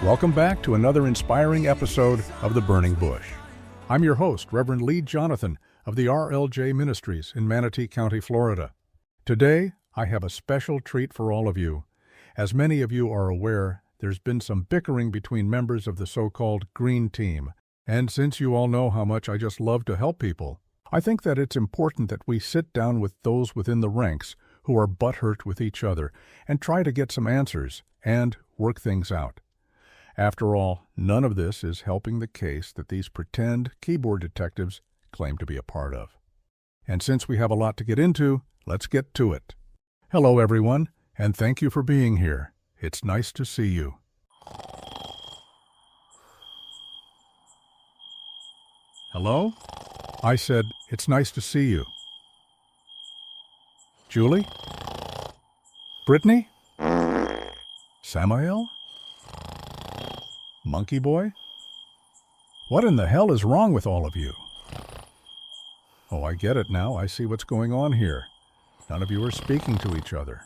Welcome back to another inspiring episode of The Burning Bush. I'm your host, Reverend Lee Jonathan of the RLJ Ministries in Manatee County, Florida. Today, I have a special treat for all of you. As many of you are aware, there's been some bickering between members of the so-called Green Team. And since you all know how much I just love to help people, I think that it's important that we sit down with those within the ranks who are butthurt with each other and try to get some answers and work things out. After all, none of this is helping the case that these pretend keyboard detectives claim to be a part of. And since we have a lot to get into, let's get to it. Hello, everyone, and thank you for being here. It's nice to see you. Hello? I said, it's nice to see you. Julie? Brittney? Samael? Monkey Boy? What in the hell is wrong with all of you? Oh, I get it now. I see what's going on here. None of you are speaking to each other.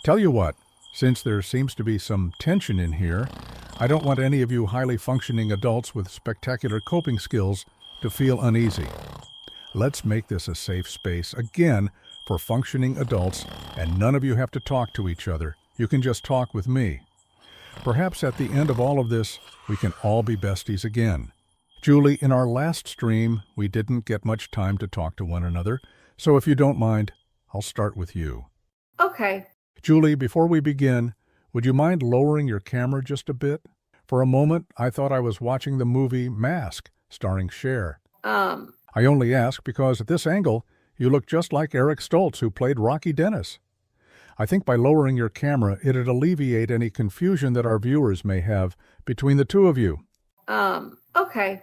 Tell you what, since there seems to be some tension in here, I don't want any of you highly functioning adults with spectacular coping skills to feel uneasy. Let's make this a safe space, again, for functioning adults, and none of you have to talk to each other. You can just talk with me. Perhaps at the end of all of this, we can all be besties again. Julie, in our last stream, we didn't get much time to talk to one another, so if you don't mind, I'll start with you. Okay. Julie, before we begin, would you mind lowering your camera just a bit? For a moment, I thought I was watching the movie Mask, starring Cher. I only ask because at this angle, you look just like Eric Stoltz, who played Rocky Dennis. I think by lowering your camera, it'd alleviate any confusion that our viewers may have between the two of you. Okay.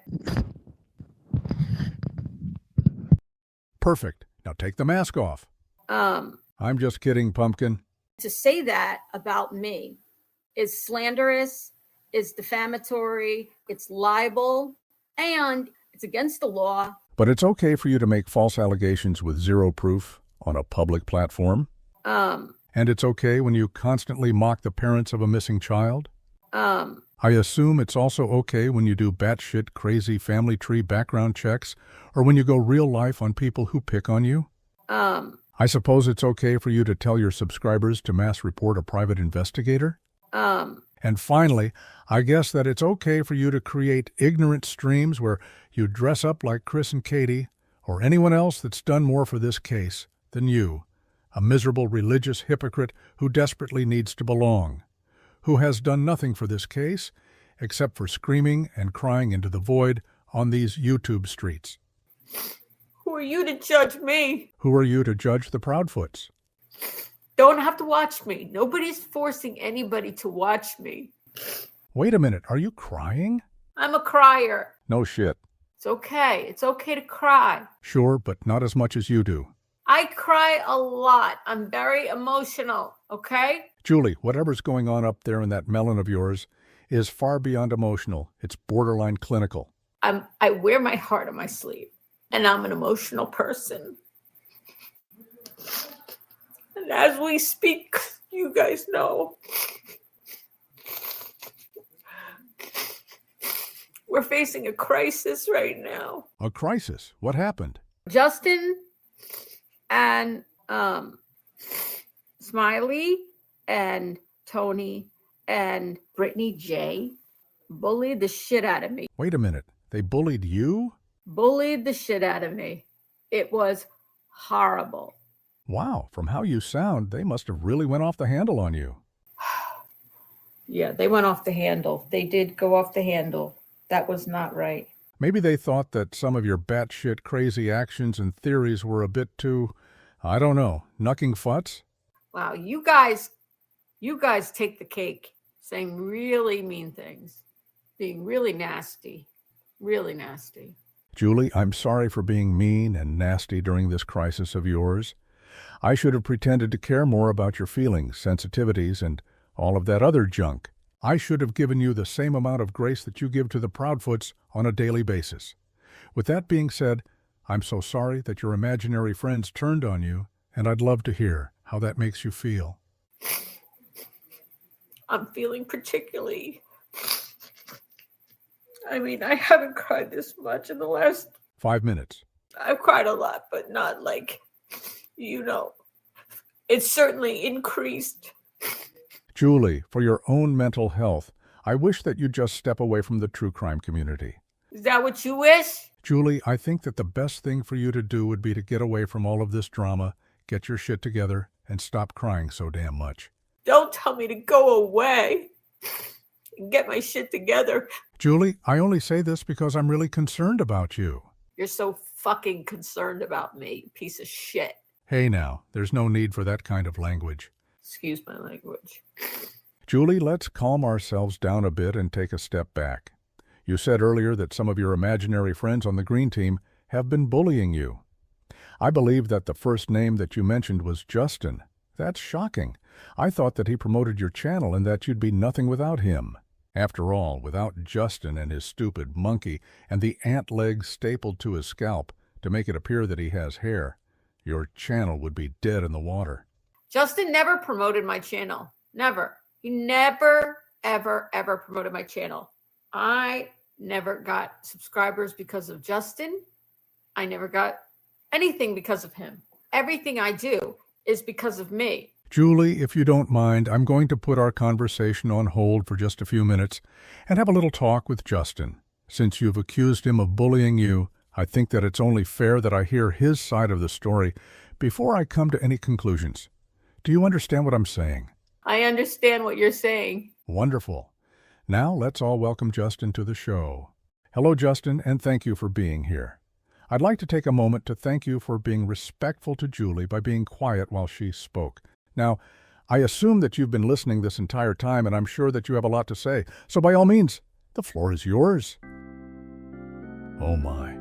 Perfect. Now take the mask off. I'm just kidding, Pumpkin. To say that about me is slanderous, is defamatory, it's libel, and it's against the law. But it's okay for you to make false allegations with zero proof on a public platform? And it's okay when you constantly mock the parents of a missing child? I assume it's also okay when you do batshit crazy family tree background checks or when you go real life on people who pick on you? I suppose it's okay for you to tell your subscribers to mass report a private investigator? And finally, I guess that it's okay for you to create ignorant streams where you dress up like Chris and Katie or anyone else that's done more for this case than you, a miserable religious hypocrite who desperately needs to belong, who has done nothing for this case except for screaming and crying into the void on these YouTube streets. Who are you to judge me? Who are you to judge the Proudfoots? Don't have to watch me. Nobody's forcing anybody to watch me. Wait a minute, are you crying? I'm a crier. No shit. It's okay. It's okay to cry. Sure, but not as much as you do. I cry a lot. I'm very emotional, okay? Julie, whatever's going on up there in that melon of yours is far beyond emotional. It's borderline clinical. I wear my heart on my sleeve, and I'm an emotional person. And as we speak, you guys know, we're facing a crisis right now. A crisis? What happened? Justin and Smiley and Tony and Brittney J bullied the shit out of me. Wait a minute. They bullied you? Bullied the shit out of me. It was horrible. Wow, from how you sound, they must have really went off the handle on you. Yeah, they went off the handle. They did go off the handle. That was not right. Maybe they thought that some of your batshit crazy actions and theories were a bit too, I don't know, knucking futs? Wow, you guys take the cake, saying really mean things, being really nasty, really nasty. Julie, I'm sorry for being mean and nasty during this crisis of yours. I should have pretended to care more about your feelings, sensitivities, and all of that other junk. I should have given you the same amount of grace that you give to the Proudfoots on a daily basis. With that being said, I'm so sorry that your imaginary friends turned on you, and I'd love to hear how that makes you feel. I'm feeling particularly I mean, I haven't cried this much in the last... 5 minutes. I've cried a lot, but not like, it's certainly increased. Julie, for your own mental health, I wish that you'd just step away from the true crime community. Is that what you wish? Julie, I think that the best thing for you to do would be to get away from all of this drama, get your shit together, and stop crying so damn much. Don't tell me to go away and get my shit together. Julie, I only say this because I'm really concerned about you. You're so fucking concerned about me, you piece of shit. Hey now, there's no need for that kind of language. Excuse my language. Julie, let's calm ourselves down a bit and take a step back. You said earlier that some of your imaginary friends on the green team have been bullying you. I believe that the first name that you mentioned was Justin. That's shocking. I thought that he promoted your channel and that you'd be nothing without him. After all, without Justin and his stupid monkey and the ant legs stapled to his scalp to make it appear that he has hair, your channel would be dead in the water. Justin never promoted my channel. Never. He never, ever, ever promoted my channel. I never got subscribers because of Justin. I never got anything because of him. Everything I do is because of me. Julie, if you don't mind, I'm going to put our conversation on hold for just a few minutes and have a little talk with Justin. Since you've accused him of bullying you, I think that it's only fair that I hear his side of the story before I come to any conclusions. Do you understand what I'm saying? I understand what you're saying. Wonderful. Now let's all welcome Justin to the show. Hello, Justin, and thank you for being here. I'd like to take a moment to thank you for being respectful to Julie by being quiet while she spoke. Now, I assume that you've been listening this entire time, and I'm sure that you have a lot to say. So by all means, the floor is yours. Oh my.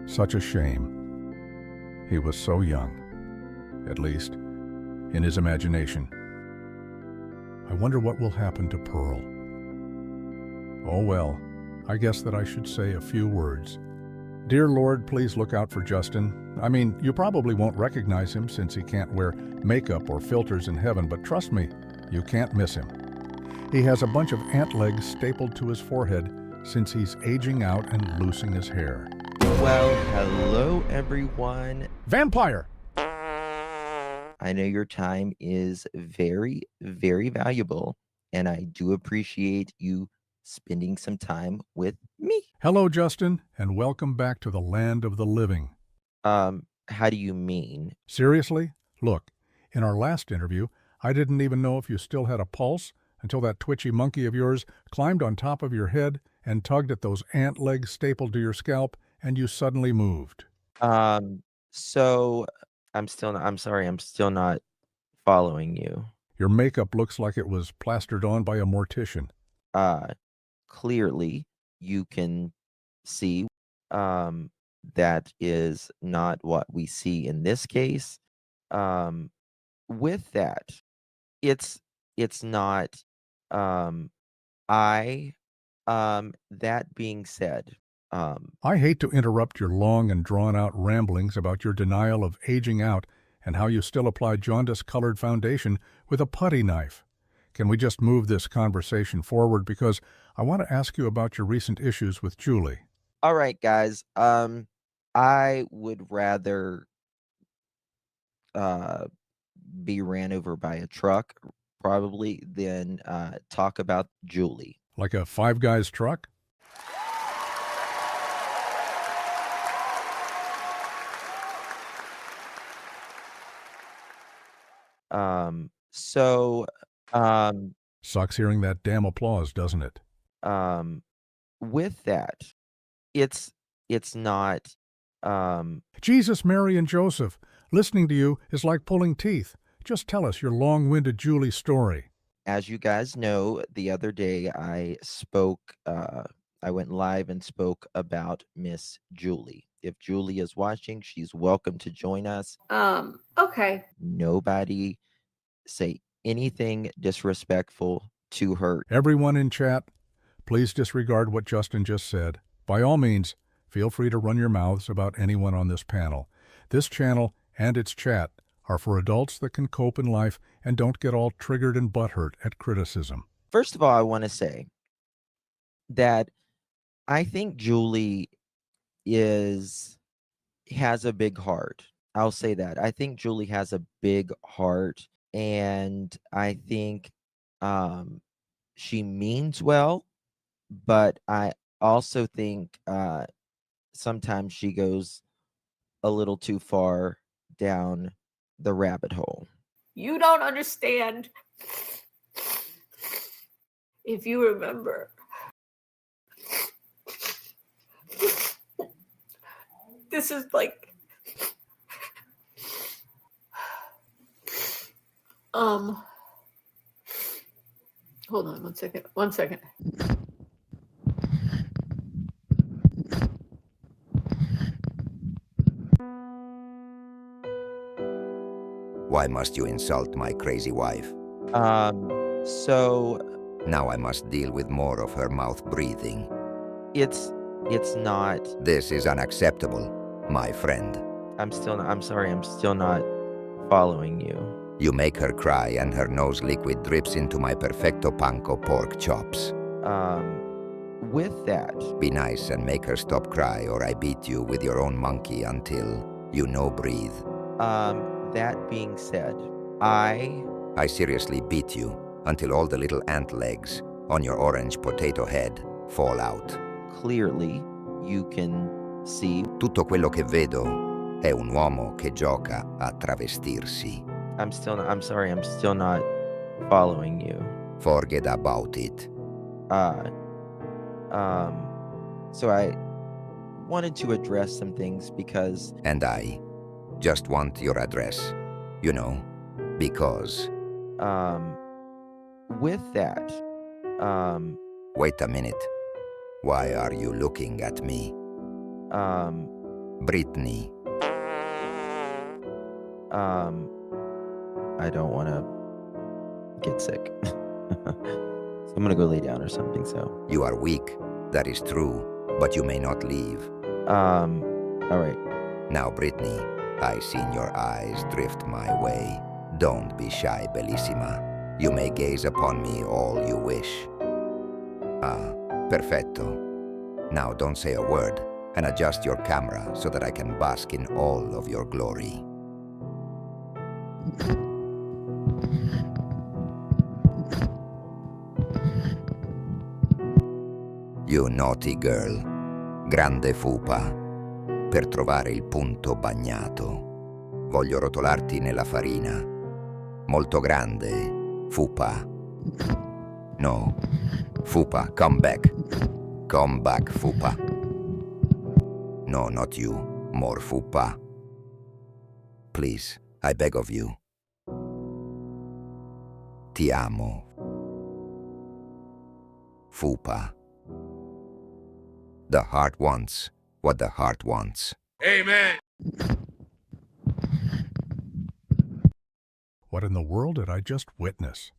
Such a shame. He was so young, at least in his imagination. I wonder what will happen to Pearl. Oh well, I guess that I should say a few words. Dear Lord, please look out for Justin. I mean, you probably won't recognize him since he can't wear makeup or filters in heaven, but trust me, you can't miss him. He has a bunch of ant legs stapled to his forehead since he's aging out and losing his hair. Well, hello everyone. Vampire! I know your time is very, very valuable, and I do appreciate you spending some time with me. Hello, Justin, and welcome back to the land of the living. How do you mean? Seriously? Look, in our last interview, I didn't even know if you still had a pulse until that twitchy monkey of yours climbed on top of your head and tugged at those ant legs stapled to your scalp, and you suddenly moved. So I'm still not following you. Your makeup looks like it was plastered on by a mortician. Clearly you can see that is not what we see in this case. With that, it's not that being said, I hate to interrupt your long and drawn-out ramblings about your denial of aging out and how you still apply jaundice-colored foundation with a putty knife. Can we just move this conversation forward because I want to ask you about your recent issues with Julie? All right, guys. I would rather be ran over by a truck probably than talk about Julie. Like a Five Guys truck? Sucks hearing that damn applause, doesn't it? With that, it's not Jesus, Mary, and Joseph, listening to you is like pulling teeth. Just tell us your long-winded Julie story. As you guys know, the other day I went live and spoke about Miss Julie. If Julie is watching, she's welcome to join us. Okay. Nobody say anything disrespectful to her. Everyone in chat, please disregard what Justin just said. By all means, feel free to run your mouths about anyone on this panel. This channel and its chat are for adults that can cope in life and don't get all triggered and butthurt at criticism. First of all, I want to say that I think Julie has a big heart. I'll say that. I think Julie has a big heart, and I think she means well, but I also think sometimes she goes a little too far down the rabbit hole. You don't understand. If you remember, this is like, hold on 1 second. Why must you insult my crazy wife? So Now I must deal with more of her mouth breathing. it's not. This is unacceptable, my friend. I'm sorry, I'm still not following you. You make her cry and her nose liquid drips into my perfecto panko pork chops. With that, Be nice and make her stop cry, or I beat you with your own monkey until you no breathe. that being said, I seriously beat you until all the little ant legs on your orange potato head fall out. clearly you can see. Tutto quello che vedo è un uomo che gioca a travestirsi. I'm sorry, I'm still not following you. Forget about it. So I wanted to address some things because And I just want your address, you know, because... with that, Wait a minute. Why are you looking at me? Brittney, I don't want to get sick. So I'm gonna go lay down or something, so. you are weak, that is true, but you may not leave. All right. Now, Brittney, I seen your eyes drift my way. Don't be shy, Bellissima. You may gaze upon me all you wish. Ah, perfetto. Now don't say a word, and adjust your camera so that I can bask in all of your glory. You naughty girl. Grande Fupa. Per trovare il punto bagnato. Voglio rotolarti nella farina. Molto grande, Fupa. No, Fupa, come back. Come back, Fupa. No, not you. More Fupa. Please, I beg of you. Ti amo. Fupa. The heart wants what the heart wants. Amen. What in the world did I just witness?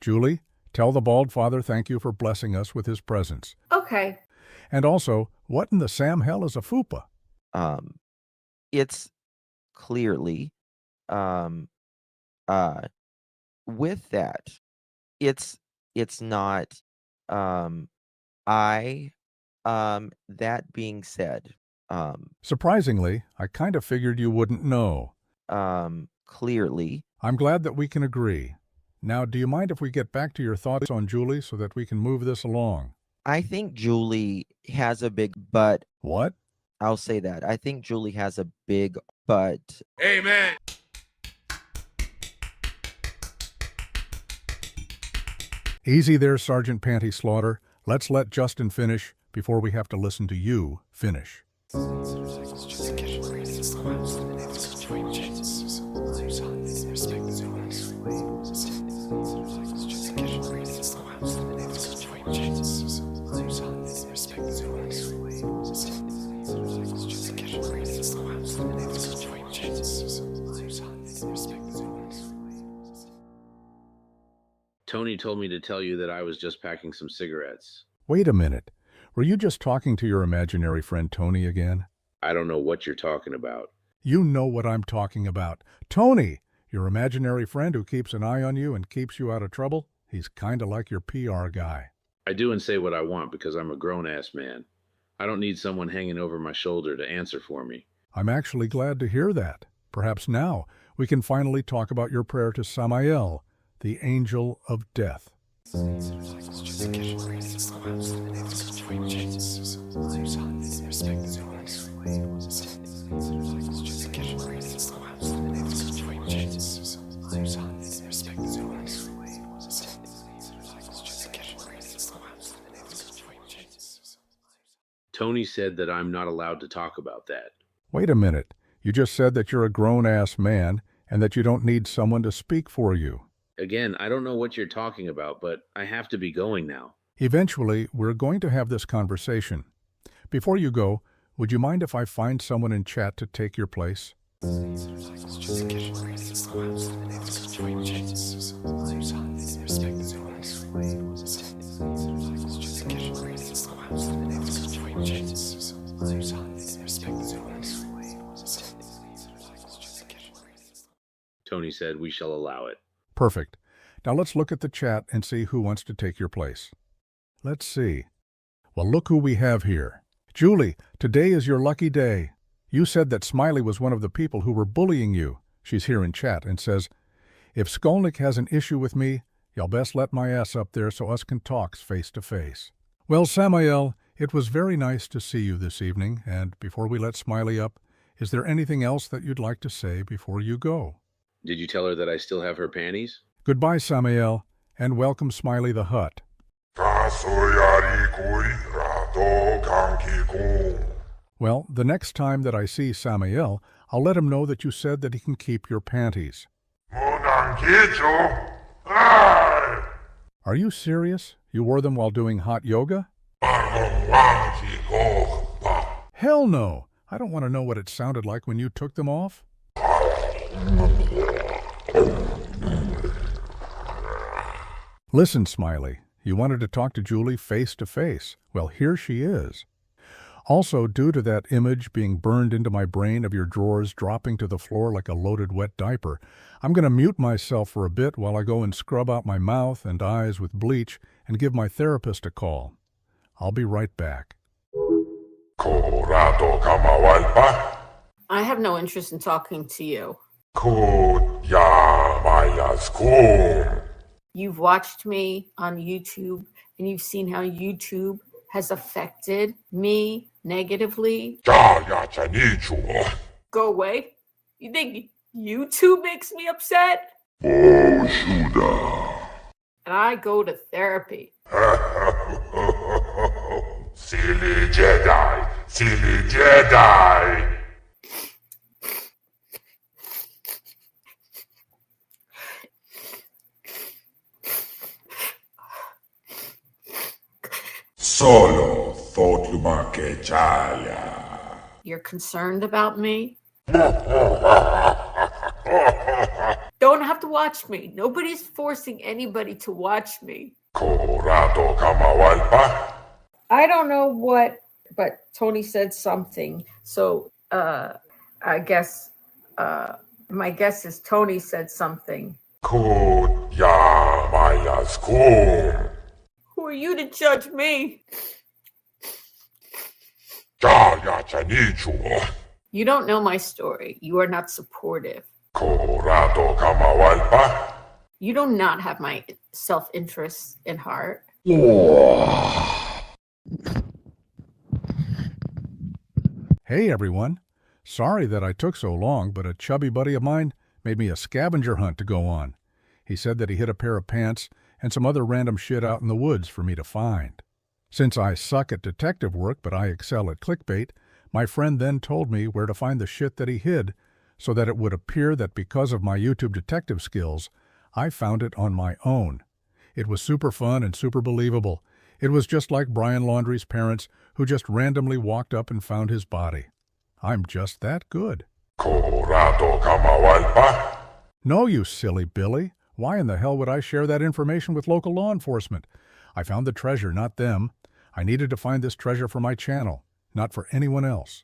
Julie, tell the bald father thank you for blessing us with his presence. Okay. And also, what in the Sam hell is a fupa? It's clearly, with that, it's not, that being said, Surprisingly, I kind of figured you wouldn't know. clearly, I'm glad that we can agree. Now, do you mind if we get back to your thoughts on Julie so that we can move this along? I think Julie has a big butt. What? I'll say that. I think Julie has a big butt. Amen. Easy there, Sergeant Panty Slaughter. Let's let Justin finish before we have to listen to you finish. Tony told me to tell you that I was just packing some cigarettes. Wait a minute. Were you just talking to your imaginary friend Tony again? I don't know what you're talking about. You know what I'm talking about. Tony, your imaginary friend who keeps an eye on you and keeps you out of trouble. He's kind of like your PR guy. I do and say what I want because I'm a grown-ass man. I don't need someone hanging over my shoulder to answer for me. I'm actually glad to hear that. Perhaps now we can finally talk about your prayer to Samael, the angel of death. Tony said that I'm not allowed to talk about that. Wait a minute. You just said that you're a grown-ass man and that you don't need someone to speak for you. Again, I don't know what you're talking about, but I have to be going now. Eventually, we're going to have this conversation. Before you go, would you mind if I find someone in chat to take your place? Tony said we shall allow it. Perfect. Now let's look at the chat and see who wants to take your place. Let's see. Well, look who we have here. Julie, today is your lucky day. You said that Smiley was one of the people who were bullying you. She's here in chat and says, if Skolnik has an issue with me, y'all best let my ass up there so us can talk face to face. Well, Samael, it was very nice to see you this evening, and before we let Smiley up, is there anything else that you'd like to say before you go? Did you tell her that I still have her panties? Goodbye, Samael, and welcome Smiley the Hut. Well, the next time that I see Samael, I'll let him know that you said that he can keep your panties. Are you serious? You wore them while doing hot yoga? Hell no! I don't want to know what it sounded like when you took them off. Listen, Smiley, you wanted to talk to Julie face to face. Well, here she is. Also, due to that image being burned into my brain of your drawers dropping to the floor like a loaded wet diaper, I'm going to mute myself for a bit while I go and scrub out my mouth and eyes with bleach and give my therapist a call. I'll be right back. I have no interest in talking to you. You've watched me on YouTube, and you've seen how YouTube has affected me negatively. Go away. You think YouTube makes me upset? And I go to therapy. Silly Jedi, silly Jedi. Solo thought che chaya. You're concerned about me? Don't have to watch me. Nobody's forcing anybody to watch me. I don't know what, but Tony said something. So I guess my guess is Tony said something. Who are you to judge me? You don't know my story. You are not supportive. You do not have my self-interest in heart. Hey, everyone. Sorry that I took so long, but a chubby buddy of mine made me a scavenger hunt to go on. He said that he hid a pair of pants and some other random shit out in the woods for me to find. Since I suck at detective work, but I excel at clickbait, my friend then told me where to find the shit that he hid so that it would appear that because of my YouTube detective skills, I found it on my own. It was super fun and super believable. It was just like Brian Laundrie's parents who just randomly walked up and found his body. I'm just that good. No, you silly Billy. Why in the hell would I share that information with local law enforcement? I found the treasure, not them. I needed to find this treasure for my channel, not for anyone else.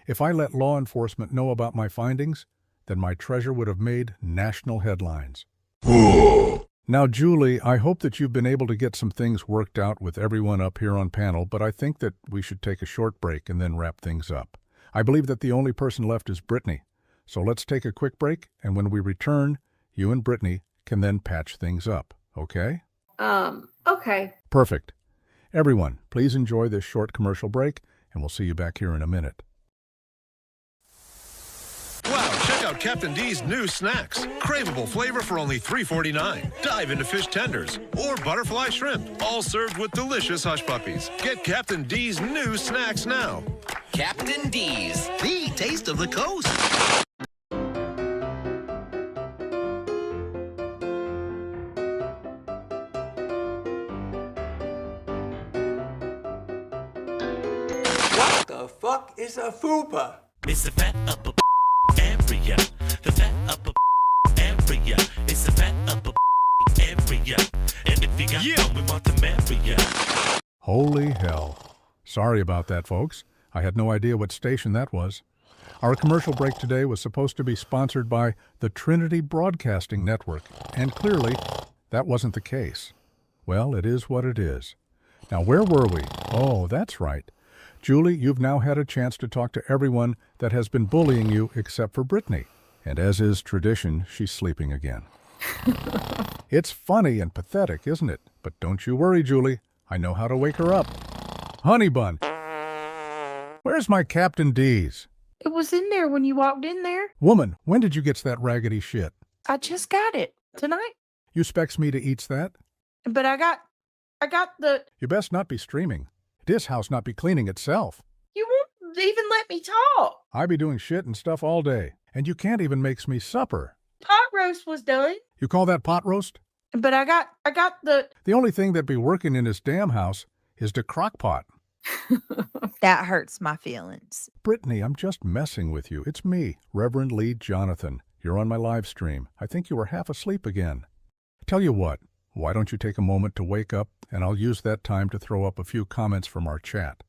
If I let law enforcement know about my findings, then my treasure would have made national headlines. Now, Julie, I hope that you've been able to get some things worked out with everyone up here on panel, but I think that we should take a short break and then wrap things up. I believe that the only person left is Brittney. So let's take a quick break, and when we return, you and Brittney can then patch things up, okay? Okay. Perfect. Everyone, please enjoy this short commercial break, and we'll see you back here in a minute. Wow, check out Captain D's new snacks. Craveable flavor for only $3.49. Dive into fish tenders or butterfly shrimp, all served with delicious hush puppies. Get Captain D's new snacks now. Captain D's, the taste of the coast. What the fuck is a Fupa? It's a fat upper area. The fat upper area. It's a fat upper area. And if you got one, we want to marry ya. Holy hell. Sorry about that, folks. I had no idea what station that was. Our commercial break today was supposed to be sponsored by the Trinity Broadcasting Network, and clearly, that wasn't the case. Well, it is what it is. Now, where were we? Oh, that's right. Julie, you've now had a chance to talk to everyone that has been bullying you except for Brittney. And as is tradition, she's sleeping again. It's funny and pathetic, isn't it? But don't you worry, Julie. I know how to wake her up. Honey bun, where's my Captain D's? It was in there when you walked in there. Woman, when did you get that raggedy shit? I just got it tonight. You specs me to eats that? But I got the... You best not be streaming. This house not be cleaning itself. You won't even let me talk. I be doing shit and stuff all day, and you can't even makes me supper. Pot roast was done. You call that pot roast? But I got the... The only thing that be working in this damn house is the crock pot. That hurts my feelings. Brittney, I'm just messing with you. It's me, Reverend Lee Jonathan. You're on my live stream. I think you were half asleep again. Tell you what, why don't you take a moment to wake up, and I'll use that time to throw up a few comments from our chat.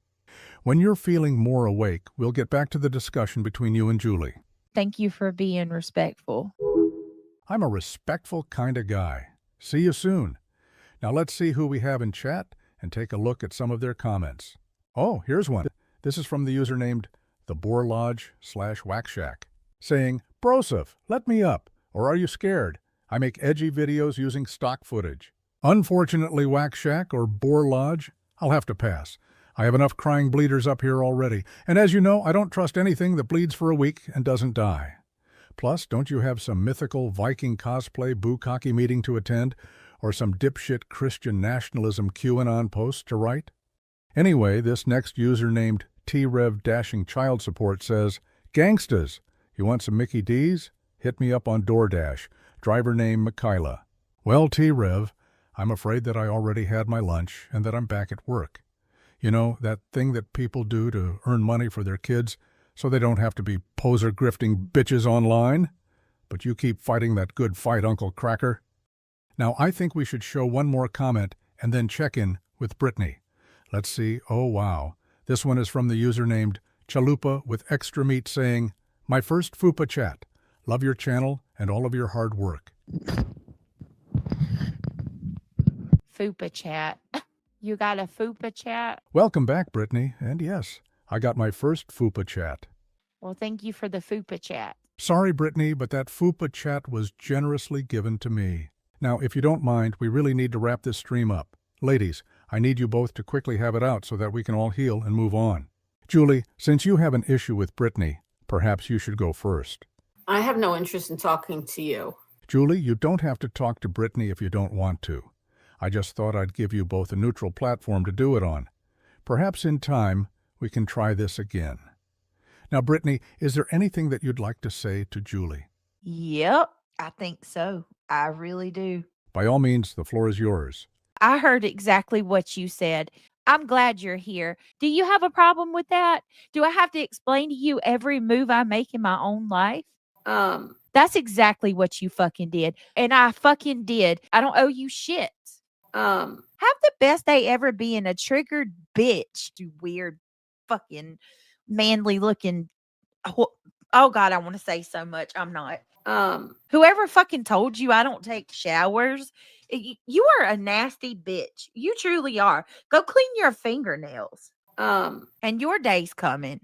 When you're feeling more awake, we'll get back to the discussion between you and Julie. Thank you for being respectful. I'm a respectful kind of guy. See you soon. Now let's see who we have in chat and take a look at some of their comments. Oh, here's one. This is from the user named the Boar Lodge/Wackshack, saying, Broseph, let me up, or are you scared? I make edgy videos using stock footage. Unfortunately, Wackshack or Boar Lodge, I'll have to pass. I have enough crying bleeders up here already, and as you know, I don't trust anything that bleeds for a week and doesn't die. Plus, don't you have some mythical Viking cosplay bukkake meeting to attend, or some dipshit Christian nationalism QAnon post to write? Anyway, this next user named T-Rev Dashing Child Support says, Gangstas, you want some Mickey D's? Hit me up on DoorDash. Driver name Michaela. Well, T-Rev, I'm afraid that I already had my lunch and that I'm back at work. You know, that thing that people do to earn money for their kids so they don't have to be poser grifting bitches online? But you keep fighting that good fight, Uncle Cracker. Now, I think we should show one more comment and then check in with Brittney. Let's see. Oh, wow. This one is from the user named Chalupa with extra meat saying, My first Fupa chat. Love your channel and all of your hard work. Fupa chat. You got a Fupa chat? Welcome back, Brittney. And yes, I got my first Fupa chat. Well, thank you for the Fupa chat. Sorry, Brittney, but that Fupa chat was generously given to me. Now, if you don't mind, we really need to wrap this stream up. Ladies, I need you both to quickly have it out so that we can all heal and move on. Julie, since you have an issue with Brittney, perhaps you should go first. I have no interest in talking to you. Julie, you don't have to talk to Brittney if you don't want to. I just thought I'd give you both a neutral platform to do it on. Perhaps in time, we can try this again. Now, Brittney, is there anything that you'd like to say to Julie? Yep, I think so. I really do. By all means, the floor is yours. I heard exactly what you said. I'm glad you're here. Do you have a problem with that? Do I have to explain to you every move I make in my own life? That's exactly what you fucking did. And I fucking did. I don't owe you shit. Have the best day ever being a triggered bitch, you weird fucking manly looking. Oh God, I want to say so much. I'm not. Whoever fucking told you I don't take showers, you are a nasty bitch. You truly are. Go clean your fingernails. And your day's coming.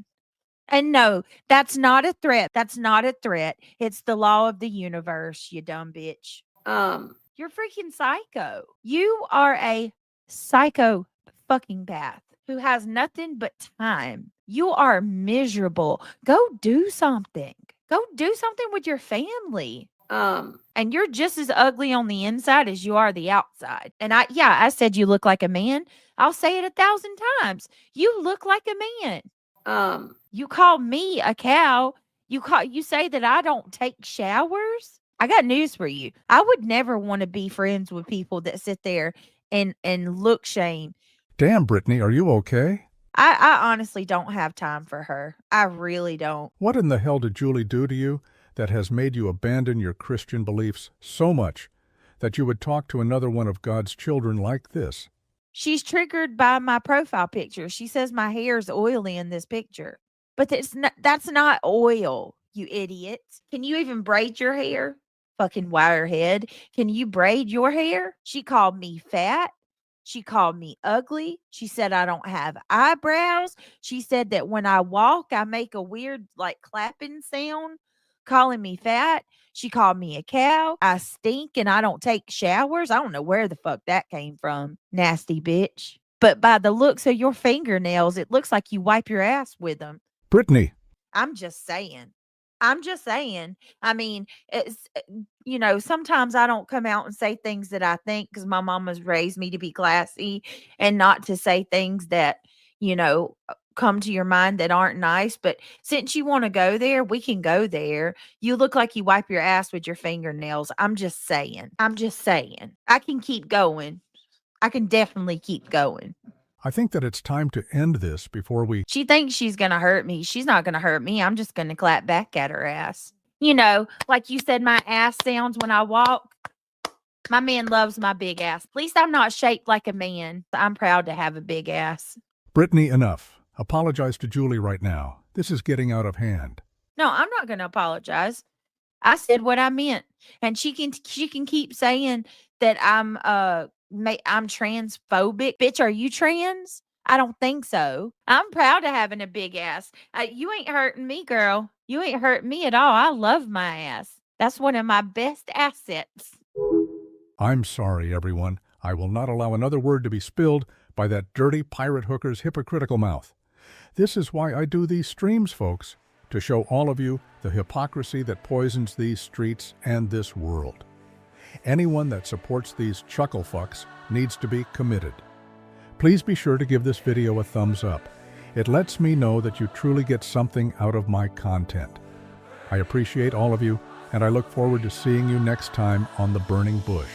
And no, that's not a threat. That's not a threat. It's the law of the universe, you dumb bitch. You're freaking psycho. You are a psycho fucking path who has nothing but time. You are miserable. Go do something. Go do something with your family. And you're just as ugly on the inside as you are the outside. And I said you look like a man. I'll say it 1,000 times. You look like a man. You call me a cow. You say that I don't take showers. I got news for you. I would never want to be friends with people that sit there and look shame. Damn, Brittney, are you okay? I honestly don't have time for her. I really don't. What in the hell did Julie do to you that has made you abandon your Christian beliefs so much that you would talk to another one of God's children like this? She's triggered by my profile picture. She says my hair is oily in this picture. But that's not oil, you idiot. Can you even braid your hair? Fucking wirehead. Can you braid your hair? She called me fat. She called me ugly. She said I don't have eyebrows. She said that when I walk, I make a weird like clapping sound, calling me fat. She called me a cow. I stink and I don't take showers. I don't know where the fuck that came from. Nasty bitch. But by the looks of your fingernails, it looks like you wipe your ass with them. Brittney. I'm just saying. I mean, it's, sometimes I don't come out and say things that I think because my mama's raised me to be classy and not to say things that, come to your mind that aren't nice. But since you want to go there, we can go there. You look like you wipe your ass with your fingernails. I'm just saying. I can keep going. I can definitely keep going. I think that it's time to end this before we... She thinks she's going to hurt me. She's not going to hurt me. I'm just going to clap back at her ass. Like you said, my ass sounds when I walk. My man loves my big ass. At least I'm not shaped like a man. I'm proud to have a big ass. Brittney, enough. Apologize to Julie right now. This is getting out of hand. No, I'm not going to apologize. I said what I meant. And she can keep saying that I'm transphobic. Bitch, are you trans? I don't think so. I'm proud of having a big ass. You ain't hurting me, girl. You ain't hurting me at all. I love my ass. That's one of my best assets. I'm sorry, everyone. I will not allow another word to be spilled by that dirty pirate hooker's hypocritical mouth. This is why I do these streams, folks, to show all of you the hypocrisy that poisons these streets and this world. Anyone that supports these chuckle fucks needs to be committed. Please be sure to give this video a thumbs up. It lets me know that you truly get something out of my content. I appreciate all of you, and I look forward to seeing you next time on The Burning Bush.